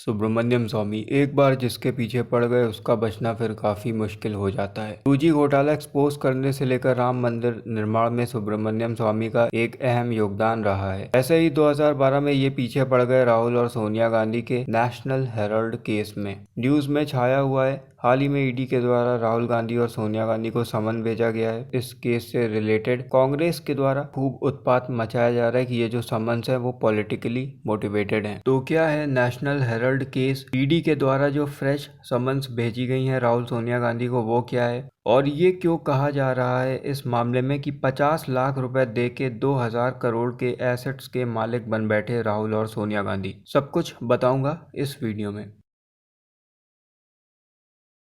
सुब्रमण्यम स्वामी एक बार जिसके पीछे पड़ गए उसका बचना फिर काफी मुश्किल हो जाता है। 2G घोटाला एक्सपोज करने से लेकर राम मंदिर निर्माण में सुब्रमण्यम स्वामी का एक अहम योगदान रहा है। ऐसे ही 2012 में ये पीछे पड़ गए राहुल और सोनिया गांधी के नेशनल हेराल्ड केस में। न्यूज में छाया हुआ है, हाल ही में ईडी के द्वारा राहुल गांधी और सोनिया गांधी को समन भेजा गया है। इस केस से रिलेटेड कांग्रेस के द्वारा खूब उत्पात मचाया जा रहा है कि ये जो समन्स है वो पॉलिटिकली मोटिवेटेड है। तो क्या है नेशनल हेराल्ड केस? ईडी के द्वारा जो फ्रेश समन्स भेजी गई हैं राहुल सोनिया गांधी को, वो क्या है और ये क्यों कहा जा रहा है इस मामले में कि 50 लाख रुपए दे के 2000 करोड़ के एसेट्स के मालिक बन बैठे राहुल और सोनिया गांधी। सब कुछ बताऊंगा इस वीडियो में।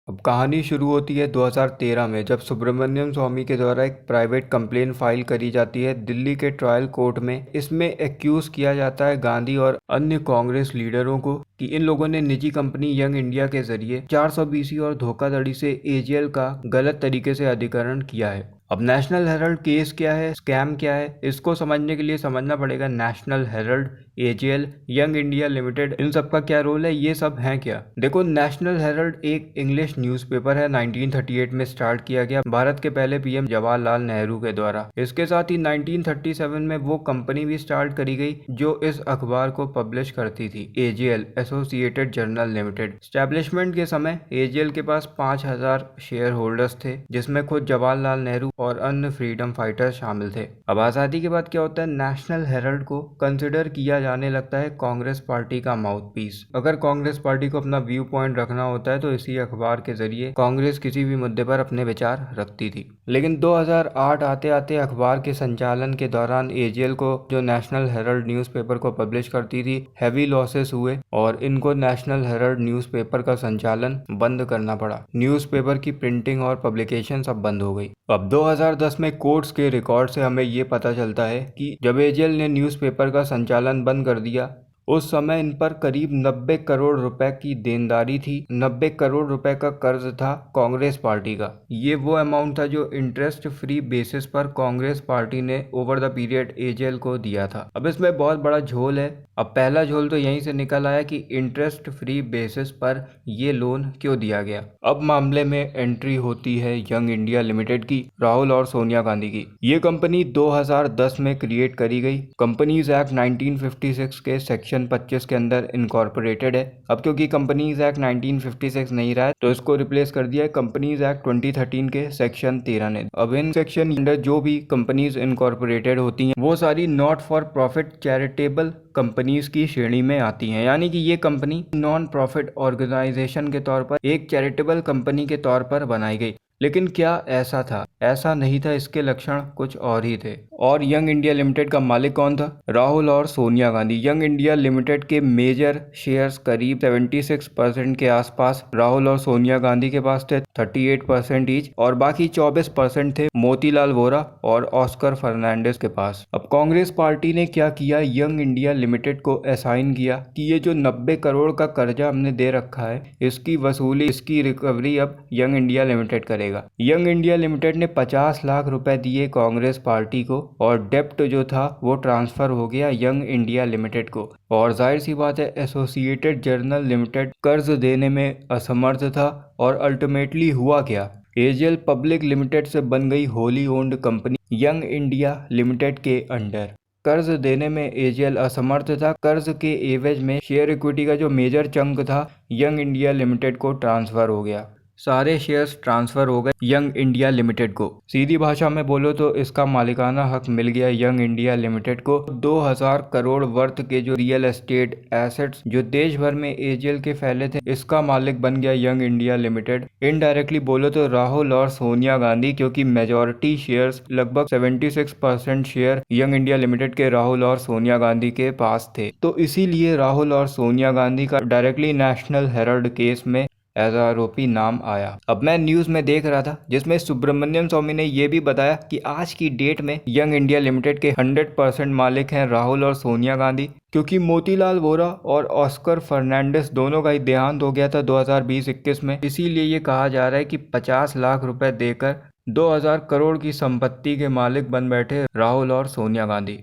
अब कहानी शुरू होती है 2013 में, जब सुब्रमण्यम स्वामी के द्वारा एक प्राइवेट कंप्लेन फाइल करी जाती है दिल्ली के ट्रायल कोर्ट में। इसमें एक्यूज किया जाता है गांधी और अन्य कांग्रेस लीडरों को कि इन लोगों ने निजी कंपनी यंग इंडिया के जरिए 420 और धोखाधड़ी से एजीएल का गलत तरीके से अधिग्रहण किया है। अब नेशनल हेराल्ड केस क्या है, स्कैम क्या है, इसको समझने के लिए समझना पड़ेगा National Herald, AGL, Young India Limited, इन सब का क्या रोल है, ये सब है क्या। देखो, नेशनल हेराल्ड एक इंग्लिश न्यूज़पेपर है, 1938 में स्टार्ट किया गया भारत के पहले पीएम जवाहरलाल नेहरू के द्वारा। इसके साथ ही 1937 में वो कंपनी भी स्टार्ट करी गई जो इस अखबार को पब्लिश करती थी, AGL, associated journal limited. Establishment के समय एजीएल के पास 5000 शेयर होल्डर्स थे, जिसमें खुद जवाहरलाल नेहरू और अन्य फ्रीडम फाइटर्स शामिल थे। अब आजादी के बाद क्या होता है, नेशनल हेराल्ड को कंसिडर किया जाने लगता है कांग्रेस पार्टी का माउथपीस। अगर कांग्रेस पार्टी को अपना व्यू पॉइंट रखना होता है तो इसी अखबार के जरिए कांग्रेस किसी भी मुद्दे पर अपने विचार रखती थी। लेकिन 2008 आते आते अखबार के संचालन के दौरान एजीएल को, जो नेशनल हेराल्ड न्यूज़पेपर को पब्लिश करती थी, हैवी लॉसेस हुए और इनको नेशनल हेराल्ड न्यूज़पेपर का संचालन बंद करना पड़ा। न्यूज़पेपर की प्रिंटिंग और पब्लिकेशन सब बंद हो गई। अब 2010 में कोर्ट्स के रिकॉर्ड से हमें ये पता चलता है कि जब एजीएल ने न्यूज़पेपर का संचालन बंद कर दिया, उस समय इन पर करीब 90 करोड़ रुपए की देनदारी थी। 90 करोड़ रुपए का कर्ज था कांग्रेस पार्टी का। ये वो अमाउंट था जो इंटरेस्ट फ्री बेसिस पर कांग्रेस पार्टी ने ओवर द पीरियड एजीएल को दिया था। अब इसमें बहुत बड़ा झोल है। अब पहला झोल तो यहीं से निकल आया कि इंटरेस्ट फ्री बेसिस पर ये लोन क्यों दिया गया। अब मामले में एंट्री होती है यंग इंडिया लिमिटेड की, राहुल और सोनिया गांधी की। ये कंपनी 2010 में क्रिएट करी गई। कंपनीज एक्ट 1956 के सेक्शन 25 के अंदर इनकॉर्पोरेटेड है। अब क्योंकि कंपनीज एक्ट 1956 नहीं रहा है तो इसको रिप्लेस कर दिया है कंपनीज एक्ट 2013 के सेक्शन 13 ने। अब इन सेक्शन अंडर जो भी कंपनीज इनकॉर्पोरेटेड होती हैं वो सारी not for profit charitable companies की श्रेणी में आती हैं, यानी कि ये कंपनी नॉन प्रॉफिट ऑर्गेनाइजेशन के तौर पर एक चैरिटेबल कंपनी के तौर पर बनाई गई। लेकिन क्या ऐसा था? ऐसा नहीं था, इसके लक्षण कुछ और ही थे। और यंग इंडिया लिमिटेड का मालिक कौन था? राहुल और Sonia Gandhi. Young India limited के मेजर शेयर्स करीब 76% के आसपास राहुल और सोनिया गांधी के पास थे, 38% ईच, और बाकी 24% थे मोतीलाल वोरा और ऑस्कर फर्नांडिस के पास। अब कांग्रेस पार्टी ने क्या किया, यंग इंडिया लिमिटेड को असाइन किया कि ये जो 90 करोड़ का कर्जा हमने दे रखा है, इसकी वसूली, इसकी रिकवरी अब यंग इंडिया लिमिटेड करेगा। यंग इंडिया लिमिटेड ने 50 लाख रुपए दिए कांग्रेस पार्टी को और डेप्ट जो था वो ट्रांसफर हो गया यंग इंडिया लिमिटेड को। और जाहिर सी बात है, एसोसिएटेड जर्नल लिमिटेड कर्ज देने में असमर्थ था और अल्टीमेटली हुआ क्या, एजीएल पब्लिक लिमिटेड से बन गई wholly owned company young India limited के अंडर। कर्ज देने में एजीएल असमर्थ था। कर्ज के एवज में शेयर इक्विटी का जो मेजर चंक था यंग इंडिया लिमिटेड को ट्रांसफर हो गया। सारे शेयर्स ट्रांसफर हो गए यंग इंडिया लिमिटेड को। सीधी भाषा में बोलो तो इसका मालिकाना हक मिल गया यंग इंडिया लिमिटेड को। 2000 करोड़ वर्थ के जो रियल एस्टेट एसेट्स जो देश भर में एजीएल के फैले थे, इसका मालिक बन गया यंग इंडिया लिमिटेड। इनडायरेक्टली बोलो तो राहुल और सोनिया गांधी, क्योंकि मेजॉरिटी शेयर्स, लगभग 76% शेयर यंग इंडिया लिमिटेड के राहुल और सोनिया गांधी के पास थे। तो इसीलिए राहुल और सोनिया गांधी का डायरेक्टली नेशनल हेराल्ड केस में एज आरोपी नाम आया। अब मैं न्यूज में देख रहा था जिसमें सुब्रमण्यम स्वामी ने यह भी बताया कि आज की डेट में यंग इंडिया लिमिटेड के 100% मालिक हैं राहुल और सोनिया गांधी, क्योंकि मोतीलाल वोरा और ऑस्कर फर्नांडिस दोनों का ही देहांत हो गया था 2020-21 में। इसीलिए ये कहा जा रहा है कि 50 लाख रुपए देकर 2000 करोड़ की संपत्ति के मालिक बन बैठे राहुल और सोनिया गांधी।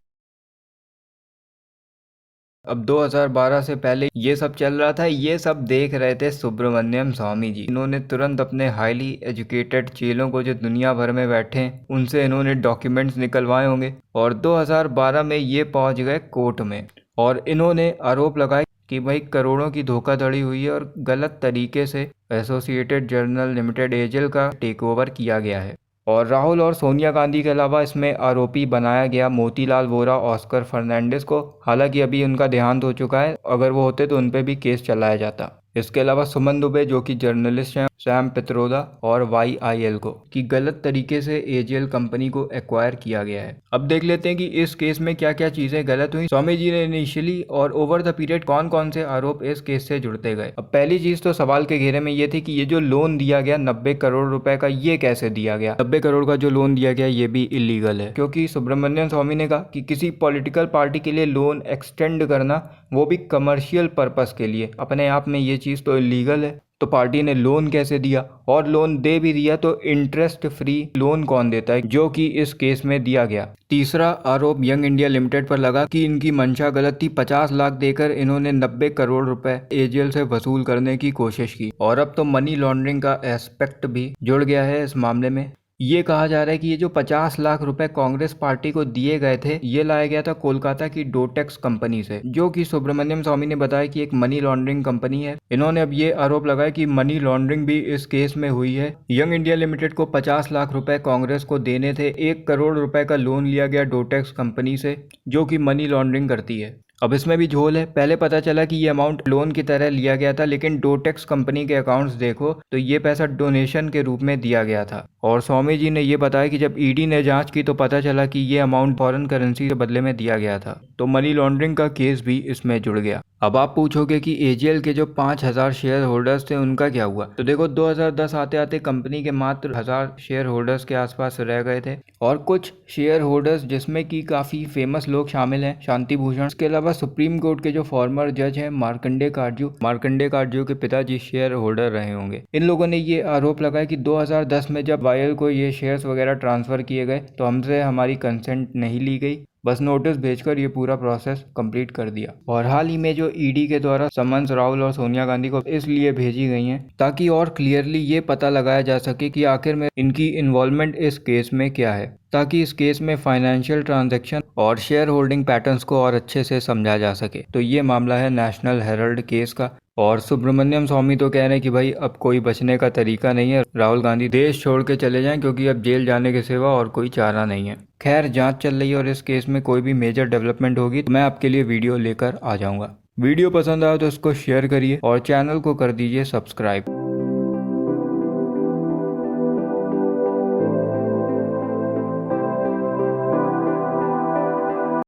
अब 2012 से पहले ये सब चल रहा था, ये सब देख रहे थे सुब्रमण्यम स्वामी जी। इन्होंने तुरंत अपने हाईली एजुकेटेड चेलों को जो दुनिया भर में बैठे हैं उनसे इन्होंने डॉक्यूमेंट्स निकलवाए होंगे और 2012 में ये पहुंच गए कोर्ट में और इन्होंने आरोप लगाए कि भाई करोड़ों की धोखाधड़ी हुई है और गलत तरीके से एसोसिएटेड जर्नल लिमिटेड एजेल का टेक ओवर किया गया है। और राहुल और सोनिया गांधी के अलावा इसमें आरोपी बनाया गया मोतीलाल वोरा, ऑस्कर फर्नांडिस को। हालांकि अभी उनका देहांत हो चुका है, अगर वो होते तो उन पे भी केस चलाया जाता। इसके अलावा सुमन दुबे जो कि जर्नलिस्ट हैं, सैम पित्रोदा और YIL को कि गलत तरीके से AGL कंपनी को एक्वायर किया गया है। अब देख लेते हैं कि इस केस में क्या क्या चीजें गलत हुई। स्वामी जी ने इनिशियली और ओवर द पीरियड कौन कौन से आरोप इस केस से जुड़ते गए। अब पहली चीज तो सवाल के घेरे में ये थी कि ये जो लोन दिया गया 90 करोड़ रुपए का, ये कैसे दिया गया। 90 करोड़ का जो लोन दिया गया ये भी इलीगल है, क्योंकि सुब्रमण्यम स्वामी ने कहा कि किसी पॉलिटिकल पार्टी के लिए लोन एक्सटेंड करना, वो भी कमर्शियल पर्पस के लिए, अपने आप में ये चीज तो इलीगल है। तो पार्टी ने लोन कैसे दिया, और लोन दे भी दिया तो इंटरेस्ट फ्री लोन कौन देता है, जो कि इस केस में दिया गया। तीसरा आरोप यंग इंडिया लिमिटेड पर लगा कि इनकी मंशा गलत थी। 50 लाख देकर इन्होंने 90 करोड़ रुपए AGL से वसूल करने की कोशिश की। और अब तो मनी लॉन्ड्रिंग का एस्पेक्ट भी जुड़ गया है इस मामले में। ये कहा जा रहा है कि ये जो 50 लाख रुपए कांग्रेस पार्टी को दिए गए थे, ये लाया गया था कोलकाता की डोटेक्स कंपनी से, जो कि सुब्रमण्यम स्वामी ने बताया कि एक मनी लॉन्ड्रिंग कंपनी है। इन्होंने अब ये आरोप लगाया कि मनी लॉन्ड्रिंग भी इस केस में हुई है। यंग इंडिया लिमिटेड को 50 लाख रुपए कांग्रेस को देने थे, 1 करोड़ रुपए का लोन लिया गया डोटेक्स कंपनी से, जो कि मनी लॉन्ड्रिंग करती है। अब इसमें भी झोल है। पहले पता चला कि ये अमाउंट लोन की तरह लिया गया था, लेकिन डोटेक्स कंपनी के अकाउंट्स देखो तो ये पैसा डोनेशन के रूप में दिया गया था। और स्वामी जी ने ये बताया कि जब ED ने जांच की तो पता चला कि ये अमाउंट फॉरेन करेंसी के बदले में दिया गया था। तो मनी लॉन्ड्रिंग का केस भी इसमें जुड़ गया। अब आप पूछोगे कि AGL के जो 5000 शेयर होल्डर्स थे उनका क्या हुआ। तो देखो 2010 आते आते कंपनी के मात्र 1000 शेयर होल्डर्स के आसपास रह गए थे, और कुछ शेयर होल्डर्स जिसमें कि काफी फेमस लोग शामिल हैं, शांति भूषण। इसके अलावा सुप्रीम कोर्ट के जो फॉर्मर जज हैं मार्कंडे काटजू के पिताजी शेयर होल्डर रहे होंगे। इन लोगों ने ये आरोप लगाया कि 2010 में जब YL को ये शेयर्स वगैरह ट्रांसफर किए गए तो हमसे हमारी कंसेंट नहीं ली गई, बस नोटिस भेजकर ये पूरा प्रोसेस कंप्लीट कर दिया। और हाल ही में जो ED के द्वारा समन्स राहुल और सोनिया गांधी को इसलिए भेजी गई हैं ताकि और क्लियरली ये पता लगाया जा सके कि आखिर में इनकी इन्वॉल्वमेंट इस केस में क्या है, ताकि इस केस में फाइनेंशियल ट्रांजैक्शन और शेयर होल्डिंग पैटर्न्स को और अच्छे से समझा जा सके। तो ये मामला है नेशनल हेराल्ड केस का। और सुब्रमण्यम स्वामी तो कह रहे हैं कि भाई अब कोई बचने का तरीका नहीं है, राहुल गांधी देश छोड़ के चले जाएं, क्योंकि अब जेल जाने के सिवा और कोई चारा नहीं है। खैर जांच चल रही है और इस केस में कोई भी मेजर डेवलपमेंट होगी तो मैं आपके लिए वीडियो लेकर आ जाऊंगा। वीडियो पसंद आया तो इसको शेयर करिए और चैनल को कर दीजिए सब्सक्राइब।